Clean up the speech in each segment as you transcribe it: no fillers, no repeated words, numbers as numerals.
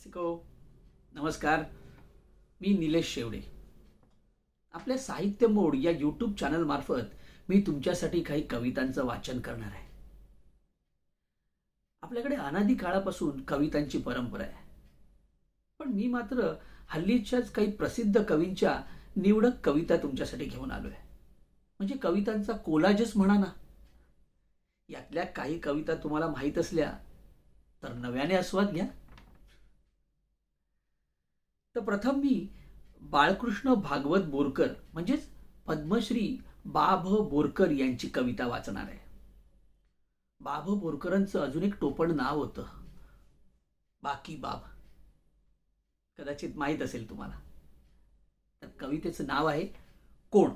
रसिको नमस्कार. मी निलेश शेवडे. आपल्या साहित्य मोड या यूट्यूब चॅनल मार्फत मी तुमच्यासाठी काही कवितांचं वाचन करणार आहे. आपल्याकडे अनादी काळापासून कवितांची परंपरा आहे, पण मी मात्र हल्लीच्याच काही प्रसिद्ध कवींच्या निवडक कविता तुमच्यासाठी घेऊन आलोय. म्हणजे कवितांचा कोलाजच म्हणा ना. यातल्या काही कविता तुम्हाला माहीत असल्या तर नव्याने आस्वाद घ्या. तर प्रथम मी बाळकृष्ण भागवत बोरकर म्हणजेच पद्मश्री बाभ बोरकर यांची कविता वाचणार आहे. बाभ बोरकरांचं अजून एक टोपण नाव होतं, बाकी बाब. कदाचित माहीत असेल तुम्हाला. तर कवितेचं नाव आहे कोण.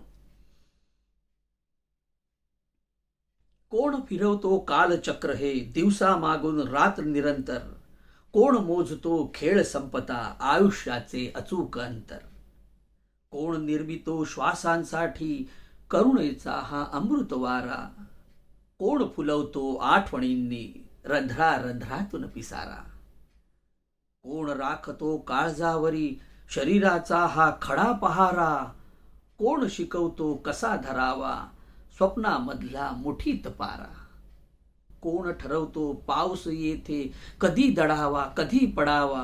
कोण फिरवतो कालचक्र हे दिवसा मागून रात्र निरंतर. कोण मोजतो खेळ संपता आयुष्याचे अचूक अंतर. कोण निर्मितो श्वासांसाठी करुणेचा हा अमृत वारा. कोण फुलवतो आठवणींनी रंध्रा रंध्रातून पिसारा. कोण राखतो काळजावरी शरीराचा हा खडा पहारा. कोण शिकवतो कसा धरावा स्वप्नामधला मुठीत पारा. कोण ठरवतो पाऊस येथे कधी दडावा कधी पडावा.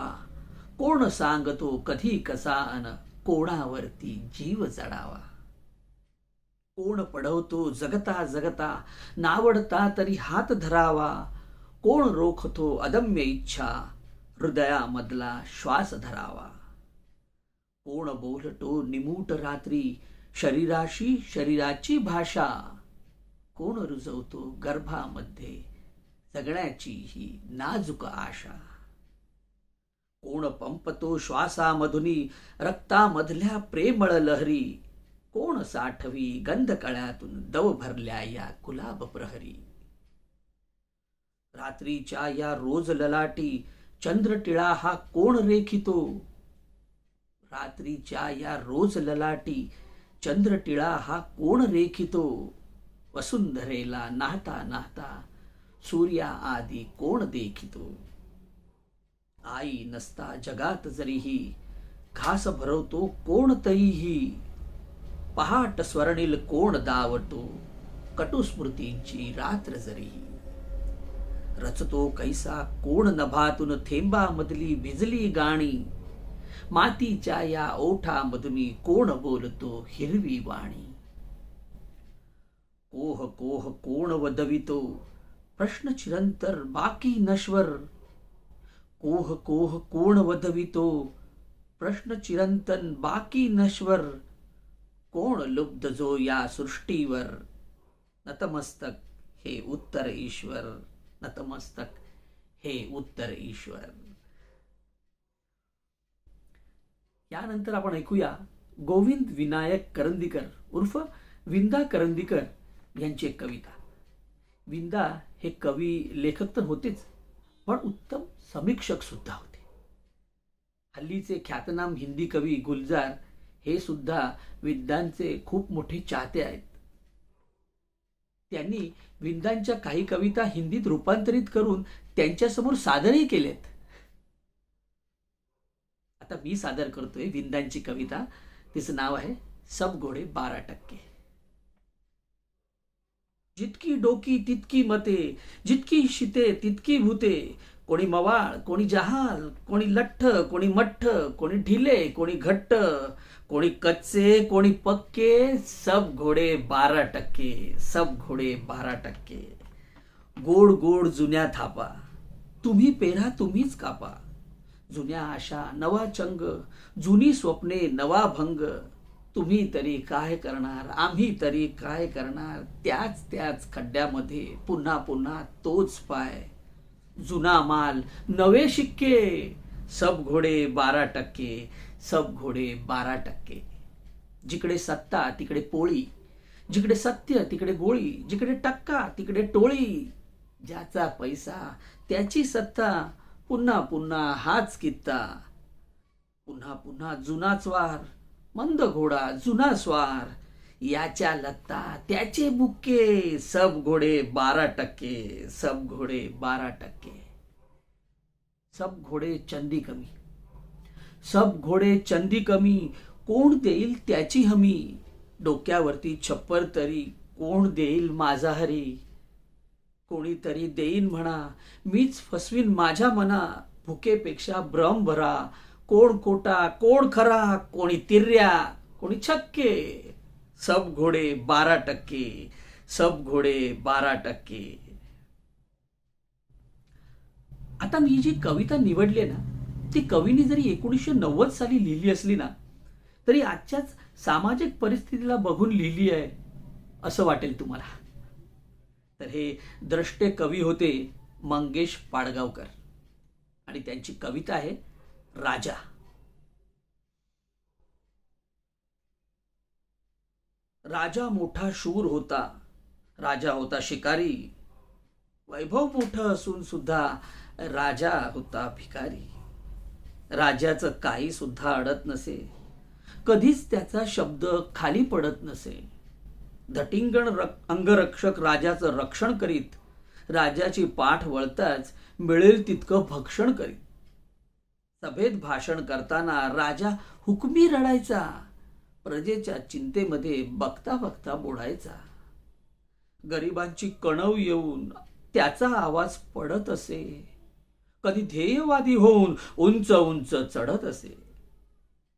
कोण सांगतो कधी कसा अन कोणावरती जीव जडावा. कोण पडवतो जगता जगता नावडता तरी हात धरावा. कोण रोखतो अदम्य इच्छा हृदयामधला श्वास धरावा. कोण बोलतो निमूट रात्री शरीराशी शरीराची भाषा. कोण रुजवतो गर्भामध्ये जगण्याची ही नाजूक आशा. कोण पंपतो श्वासामधुनी रक्तामधल्या प्रेमळ लहरी. कोण साठवी गंध कळ्यातून दव भरल्या या गुलाब प्रहरी. रात्रीच्या या रोज ललाटी चंद्रटिळा हा कोण रेखितो. रात्रीच्या या रोज ललाटी चंद्रटिळा हा कोण रेखितो. वसुंधरेला नाहता नाहता सूर्या आदी कोण देखितो. आई नसता जगात जरीही घास भरवतो कोण तरीही. पहाट स्वर्णिल कोण दावतो कटुस्मृतींची रात्र जरीही. रचतो कैसा कोण नभातून थेंबामधली भिजली गाणी. मातीच्या या ओठामधून कोण बोलतो हिरवी वाणी. कोह कोह कोण वदवितो प्रश्न चिरंतर बाकी नश्वर. कोह कोह कोण वदवितो प्रश्न चिरंतन बाकी नश्वर. कोण लुब्ध जो या सृष्टीवर नतमस्तक हे उत्तर ईश्वर. नतमस्तक हे उत्तर ईश्वर. यानंतर आपण ऐकूया गोविंद विनायक करंदीकर उर्फ विंदा करंदीकर यांची एक कविता. विंदा हे कवी लेखक तर होतेच, पण उत्तम समीक्षक सुद्धा होते. हल्लीचे ख्यातनाम हिंदी कवी गुलजार हे सुद्धा विंदांचे खूप मोठे चाहते आहेत. त्यांनी विंदांच्या काही कविता हिंदीत रूपांतरित करून त्यांच्यासमोर सादरही केलेत. आता मी सादर करतोय विंदांची कविता. तिचं नाव आहे सब घोडे 12%. जितकी डोकी तितकी मते जितकी शिते तितकी भूते. कोणी मवाळ कोणी जहाल कोणी लठ्ठ कोणी मठ्ठ कोणी ढिले कोणी घट्ट कोणी कच्चे कोणी पक्के. सब घोडे 12%. सब घोडे 12%. गोड गोड जुन्या थापा तुम्ही पेरा तुम्हीच कापा. जुन्या आशा नवा चंग जुनी स्वप्ने नवा भंग. तुम्ही तरी काय करणार आम्ही तरी काय करणार. त्याच त्याच खड्ड्यामध्ये पुन्हा पुन्हा तोच पाय. जुना माल नवे शिक्के. सब घोडे 12%. सब घोडे 12%. जिकडे सत्ता तिकडे पोळी. जिकडे सत्य तिकडे गोळी. जिकडे टक्का तिकडे टोळी. ज्याचा पैसा त्याची सत्ता. पुन्हा पुन्हा हाच कित्ता. पुन्हा पुन्हा जुनाच वार. मंद घोडा जुना स्वार. याच्या लत्ता त्याचे बुक्के. सब घोडे 12%. सब घोडे 12%. सब घोडे चंदी कमी, सब घोडे चंदी कमी, कोण देईल त्याची हमी, डोक्यावरती छप्पर तरी कोण देईल माझा हरी, कोणीतरी देईन म्हणा, मीच फसवीन माझ्या मना, भुकेपेक्षा भ्रम भरा, कोण खोटा कोण खरा, कोणी तिर्या कोणी छक्के, सब घोडे 12%, सब घोडे 12%. आता मी जी कविता निवडली आहे ना, ती कवीने जरी 1990 साली लिहिली असली ना, तरी आजच्याच सामाजिक परिस्थितीला बघून लिहिली आहे असं वाटेल तुम्हाला. तर हे द्रष्टे कवी होते मंगेश पाडगावकर आणि त्यांची कविता आहे राजा. राजा मोठा शूर होता, राजा होता शिकारी, वैभव मोठं असून सुद्धा राजा होता भिकारी. राजाचं काही सुद्धा अडत नसे, कधीच त्याचा शब्द खाली पडत नसे. धटिंगण अंगरक्षक राजाचं रक्षण करीत, राजाची पाठ वळताच मिळेल तितकं भक्षण करीत. सभेत भाषण करताना राजा हुकमी रडायचा, प्रजेच्या चिंतेमध्ये बघता बघता बुडायचा. गरिबांची कणव येऊन त्याचा आवाज पडत असे, कधी ध्येयवादी होऊन उंच उंच चढत असे.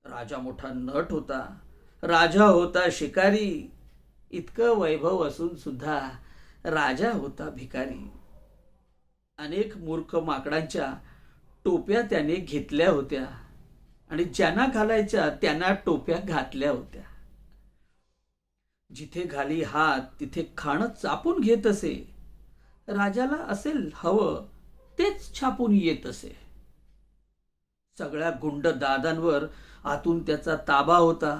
राजा मोठा नट होता, राजा होता शिकारी, इतकं वैभव असून सुद्धा राजा होता भिकारी. अनेक मूर्ख माकडांच्या टोप्या त्याने घेतल्या होत्या आणि ज्यांना घालायच्या त्यांना टोप्या घातल्या होत्या. जिथे घाली हात तिथे खाणं चापून घेत असे, राजाला असेल हवं तेच छापून येत असे. सगळ्या गुंड दादांवर आतून त्याचा ताबा होता,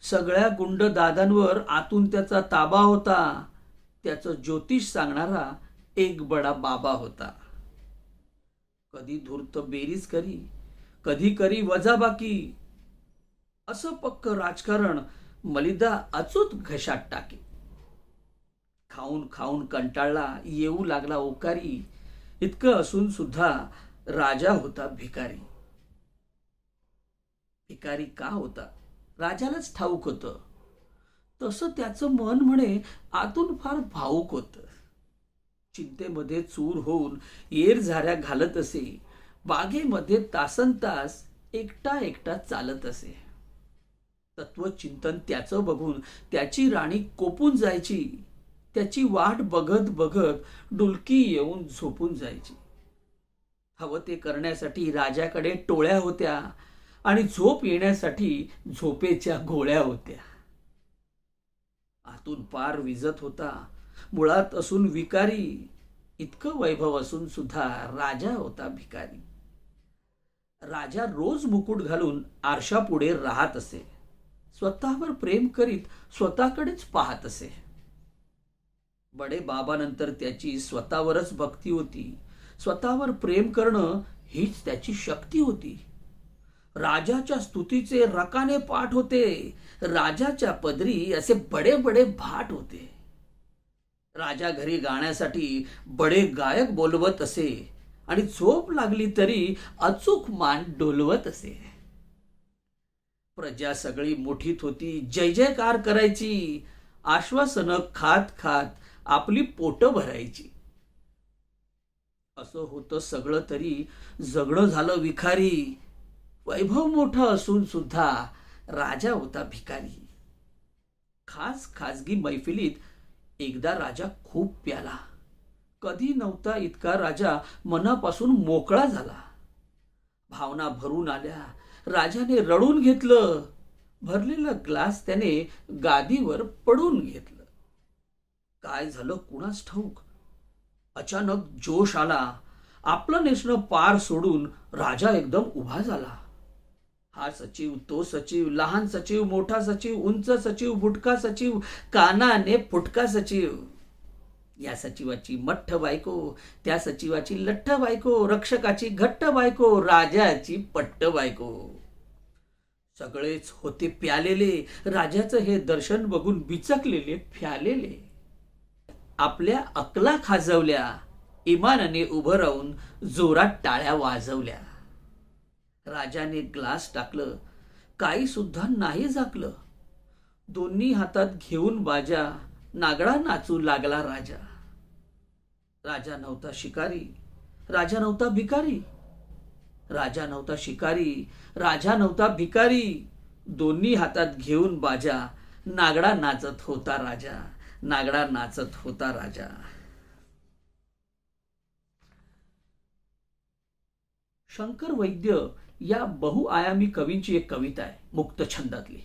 सगळ्या गुंड दादांवर आतून त्याचा ताबा होता. त्याचं ज्योतिष सांगणारा एक बडा बाबा होता. कधी धूर्त बेरीज करी, कधी करी वजाबाकी, असं पक्क राजकारण मलिदा अचूक घशात टाके. खाऊन खाऊन कंटाळला, येऊ लागला ओकारी, इतकं असून सुद्धा राजा होता भिकारी. भिकारी का होता राजालाच ठाऊक होतं. तसं त्याचं मन म्हणे आतून फार भावूक होतं. चिंतेमध्ये चूर होऊन येर झाऱ्या घालत असे, बागेमध्ये तासनतास एकटा एकटा चालत असे. तत्वचिंतन त्याचं बघून त्याची राणी कोपून जायची, त्याची वाट बघत बघत डुलकी येऊन झोपून जायची. हवं ते करण्यासाठी राजाकडे टोळ्या होत्या आणि झोप येण्यासाठी झोपेच्या गोळ्या होत्या. आतून पार विजत होता, मुळात असून विकारी, इतकं वैभव असून सुद्धा राजा होता भिकारी. राजा रोज मुकुट घालून आरशापुढे राहत असे, स्वतःवर प्रेम करीत स्वतःकडेच पाहत असे. बडे बाबानंतर त्याची स्वतःवरच भक्ती होती, स्वतःवर प्रेम करणं हीच त्याची शक्ती होती. राजाच्या स्तुतीचे रकाने पाठ होते, राजाच्या पदरी असे बडे बडे भाट होते. राजा घरी गाण्यासाठी बडे गायक बोलवत असे आणि झोप लागली तरी अचूक मान डोलवत असे. प्रजा सगळी मुठीत होती, जय जयकार करायची, आश्वासनं खात खात आपली पोटं भरायची. असं होतं सगळं तरी जगणं झालं विखारी. वैभव मोठं असून सुद्धा राजा होता भिकारी. खाजगी मैफिलीत एकदा राजा खूप प्याला. कधी नव्हता इतका राजा मनापासून मोकळा झाला. भावना भरून आल्या, राजाने रडून घेतलं. भरलेला ग्लास त्याने गादीवर पडून घेतलं. काय झालं कुणास ठाऊक, अचानक जोश आला. आपलं नेसणं पार सोडून राजा एकदम उभा झाला. हा सचिव, तो सचिव, लहान सचिव, मोठा सचिव, उंच सचिव, बुटका सचिव, कानाने फुटका सचिव. या सचिवाची मठ्ठ बायको, त्या सचिवाची लठ्ठ बायको, रक्षकाची घट्ट बायको, राजाची पट्ट बायको. सगळेच होते प्यालेले, राजाचं हे दर्शन बघून बिचकलेले, फ्यालेले. आपल्या अकला खाजवल्या, इमानाने उभं राहून जोरात टाळ्या वाजवल्या. राजाने ग्लास टाकलं, काही सुद्धा नाही झाकलं. दोन्ही हातात घेऊन बाजा नागडा नाचू लागला राजा. राजा नव्हता शिकारी, राजा नव्हता भिकारी. राजा नव्हता शिकारी, राजा नव्हता भिकारी. दोन्ही हातात घेऊन बाजा नागडा नाचत होता राजा, नागडा नाचत होता राजा. शंकर वैद्य या बहुआयामी कवींची एक कविता आहे, मुक्त छंदातली.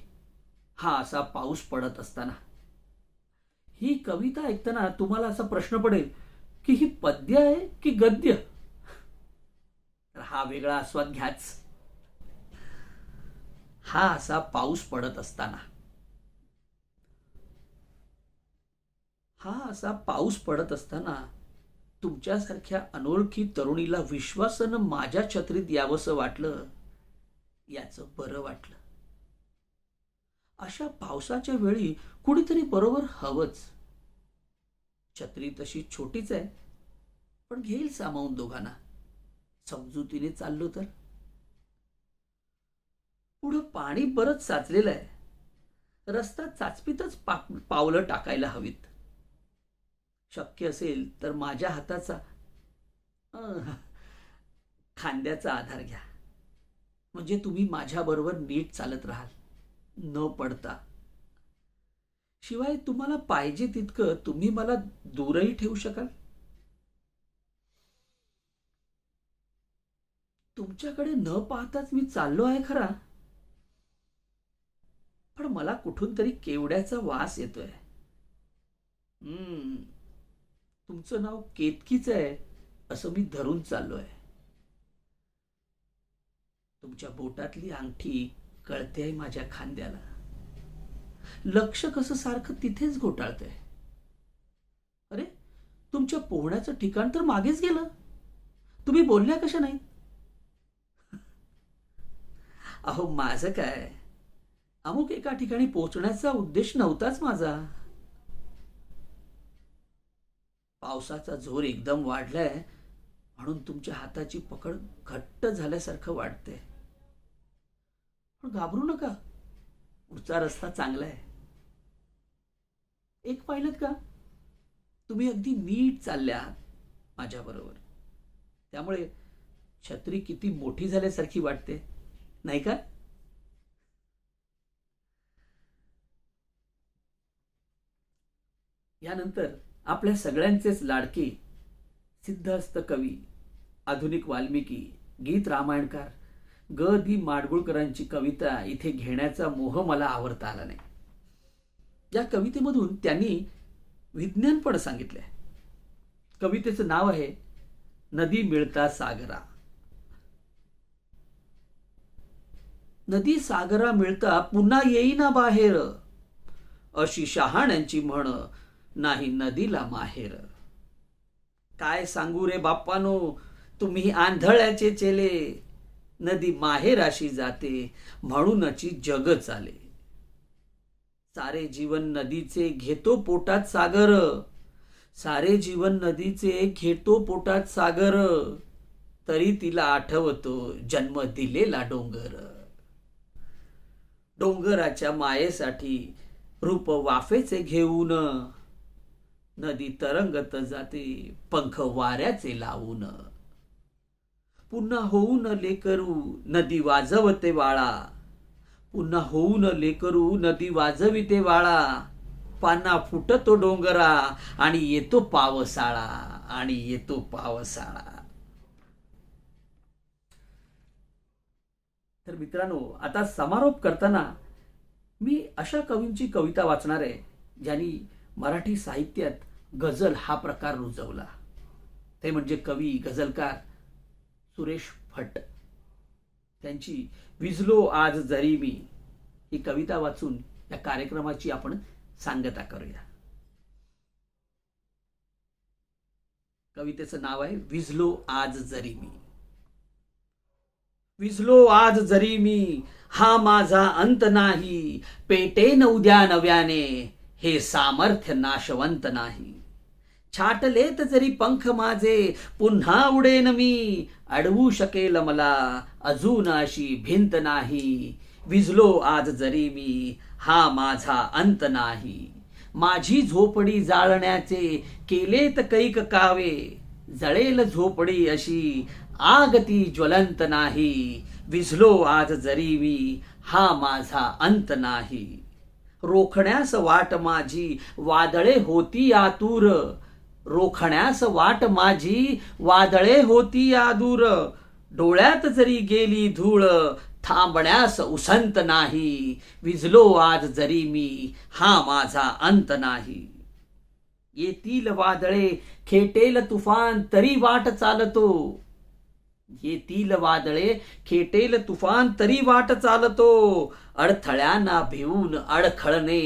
हा असा पाऊस पडत असताना. ही कविता ऐकताना तुम्हाला असा प्रश्न पडेल की ही पद्य आहे की गद्य. तर हा वेगळा आस्वाद घ्याच. हा असा पाऊस पडत असताना. हा असा पाऊस पडत असताना तुमच्यासारख्या अनोळखी तरुणीला विश्वासानं माझ्या छत्रीत यावंसं वाटलं. याचं बरं वाटलं. अशा पावसाच्या वेळी कुणीतरी बरोबर हवंच. छत्री तशी छोटीच आहे, पण घेईल सामावून दोघांना. समजुतीने चाललो तर. पुढं पाणी बरंच साचलेलं आहे. रस्ता चाचपीतच पावलं टाकायला हवीत. शक्य असेल तर माझ्या हाताचा खांद्याचा आधार घ्या, म्हणजे तुम्ही माझ्याबरोबर नीट चालत राहाल न पडता. शिवाय तुम्हाला पाहिजे तितकं तुम्ही मला दूरही ठेवू शकाल. तुमच्याकडे न पाहताच मी चाललो आहे खरा, पण मला कुठून तरी केवड्याचा वास येतोय. तुमचं नाव केतकीच आहे असं मी धरून चाललोय. तुमच्या बोटातली अंगठी कळते माझ्या खांद्याला. लक्ष कसं सारखं तिथेच घोटाळतंय. अरे, तुमच्या पोहण्याचं ठिकाण तर मागेच गेलं. तुम्ही बोलल्या कशा नाहीत? अहो, माझं काय, अमुक एका ठिकाणी पोहोचण्याचा उद्देश नव्हताच माझा. पावसाचा जोर एकदम वाढलाय म्हणून तुमच्या हाताची पकड घट्ट झाल्यासारखं वाटते. पण घाबरू नका, पुढचा रस्ता चांगला आहे. एक पाहिलं का, तुम्ही अगदी नीट चालले आहात माझ्याबरोबर. त्यामुळे छत्री किती मोठी झाल्यासारखी वाटते, नाही का? यानंतर आपल्या सगळ्यांचेच लाडके सिद्धहस्त कवी, आधुनिक वाल्मिकी, गीत रामायणकार ग दी माडगुळकरांची कविता इथे घेण्याचा मोह मला आवरता आला नाही. या कवितेमधून त्यांनी विज्ञान पण सांगितलंय. कवितेचं नाव आहे नदी मिळता सागरा. नदी सागरा मिळता पुन्हा येईना बाहेर, अशी शहाण्यांची म्हण नाही नदीला माहेर. काय सांगू रे बाप्पानो, तुम्ही आंधळ्याचे चेले. नदी माहेराशी जाते म्हणूनची जग चाले. सारे जीवन नदीचे घेतो पोटात सागर, सारे जीवन नदीचे घेतो पोटात सागर. तरी तिला आठवतो जन्म दिलेला डोंगर. डोंगराच्या मायेसाठी रूप वाफेचे घेऊन, नदी तरंगत जाते पंख वाऱ्याचे लावून. पुन्हा होऊन लेकरू नदी वाजवते वाळा, पुन्हा होऊन लेकरू नदी वाजविते वाळा. पाना फुटतो डोंगरा आणि येतो पावसाळा, आणि येतो पावसाळा. तर मित्रांनो, आता समारोप करताना मी अशा कवींची कविता वाचणार आहे ज्यांनी मराठी साहित्यात गझल हा प्रकार रुजवला. ते म्हणजे कवी गझलकार सुरेश भट. त्यांची विझलो आज जरी मी ही कविता वाचून या कार्यक्रमाची आपण सांगता करूया. कवितेचं नाव आहे विझलो आज जरी मी. विझलो आज जरी मी, हा माझा अंत नाही. पेटेन उद्या नव्याने, हे सामर्थ्य नाशवंत नाही. छाटलेत जरी पंख माझे पुन्हा उडेन मी, अडवू शकेल मला अजून अशी भिंत नाही. विझलो आज जरी मी हा माझा अंत नाही. माझी झोपडी जाळण्याचे केलेत कैक कावे, जळेल झोपडी अशी आग ती ज्वलंत नाही. विझलो आज जरी मी हा माझा अंत नाही. रोखण्यास वाट माझी वादळे होती आतुर, रोखण्यास वाट माझी वादळे होती आदूर. डोळ्यात जरी गेली धूळ थांबण्यास उसंत नाही. विझलो आज जरी मी हा माझा अंत नाही. येतील वादळे खेटेल तुफान तरी वाट चालतो, येतील वादळे खेटेल तुफान तरी वाट चालतो. अडथळ्यांना भिवून अडखळणे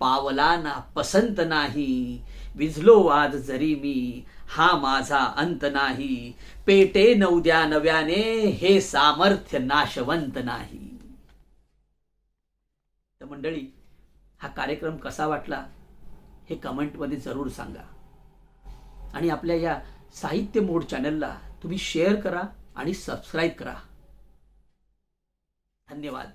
पावलांना पसंत नाही. विझलो आज जरी मी हा माझा अंत नाही. पेटे नवद्या नव्याने हे सामर्थ्य नाशवंत नाही. तर मंडळी, हा कार्यक्रम कसा वाटला हे कमेंटमध्ये जरूर सांगा. आणि आपल्या या साहित्य मोड चॅनलला तुम्ही शेअर करा आणि सबस्क्राईब करा. धन्यवाद.